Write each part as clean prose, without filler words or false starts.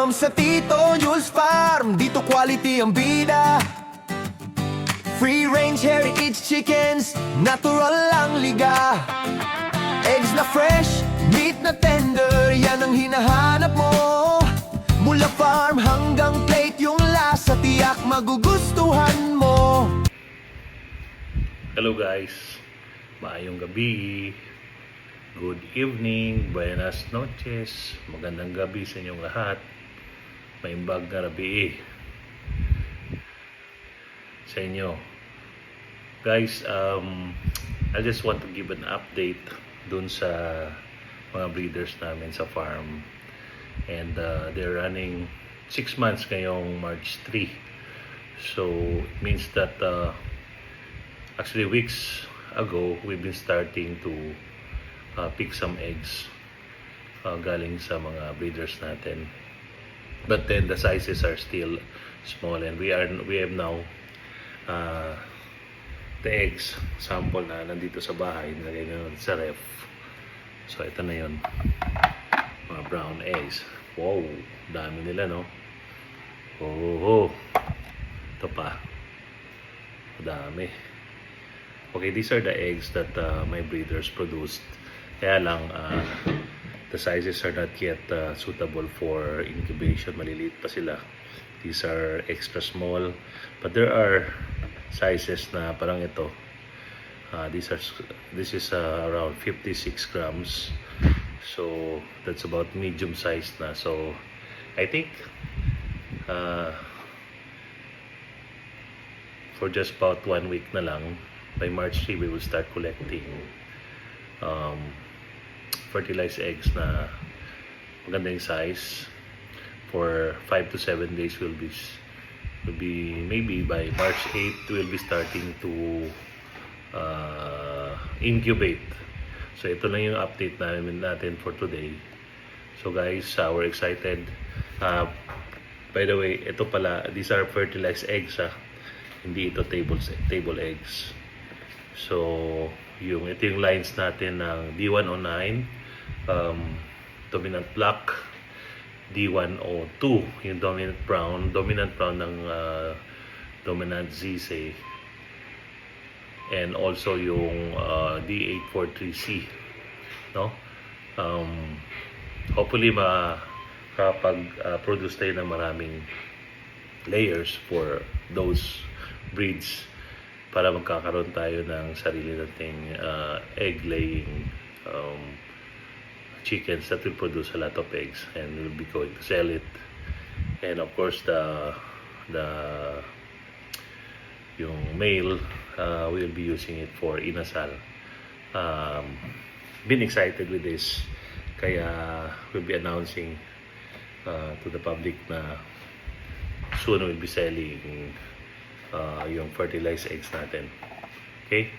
Welcome sa Tito Jules Farm. Dito quality ang bida. Free range heritage chickens, natural lang liga. Eggs na fresh, meat na tender, yan ang hinahanap mo. Mula farm hanggang plate, yung lasa tiyak magugustuhan mo. Hello guys, maayong gabi, good evening, buenas noches, magandang gabi sa inyong lahat. Maimbag na gabi sa inyo. Guys, I just want to give an update dun sa mga breeders namin sa farm. And they're running 6 months ngayong March 3. So it means that actually weeks ago we've been starting to pick some eggs galing sa mga breeders natin. But then the sizes are still small, and we have now the eggs sample na nandito sa bahay, nilagay na sa ref. So ito na yun, mga brown eggs. Wow, dami nila, no? Oh, ito pa, dami. Okay, these are the eggs that my breeders produced. Kaya lang the sizes are not yet suitable for incubation. Maliliit pa sila. These are extra small, but there are sizes na parang ito. This is around 56 grams. So that's about medium size na. So I think for just about 1 week na lang, by March 3 we will start collecting fertilized eggs na maganda yung size. For 5 to 7 days will be maybe by March 8 we'll be starting to incubate. So ito lang yung update natin for today. So guys, we're excited. By the way, ito pala, these are fertilized eggs, hindi ito table eggs. So ito yung lines natin ng D109, dominant black, D102 yung dominant brown ng dominant Zise, and also yung D843C, no? Hopefully makapag-produce tayo ng maraming layers for those breeds para magkakaroon tayo ng sarili nating egg laying chickens that will produce a lot of eggs, and we'll be going to sell it. And of course yung male, we'll be using it for inasal. Been excited with this, kaya we'll be announcing to the public na soon we'll be selling yung fertilized eggs natin. Okay,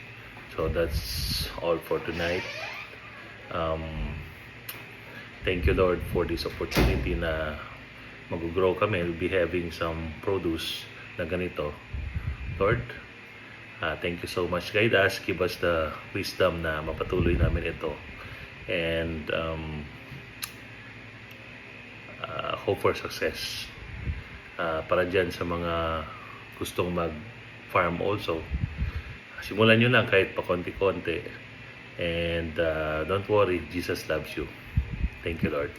so that's all for tonight. Thank you, Lord, for this opportunity na mag-grow kami. We'll be having some produce na ganito. Lord, thank you so much. Guide us, give us the wisdom na mapatuloy namin ito. And hope for success. Para dyan sa mga gustong mag-farm also, simulan nyo lang kahit pa konti-konti. And don't worry, Jesus loves you. Thank you, Lord.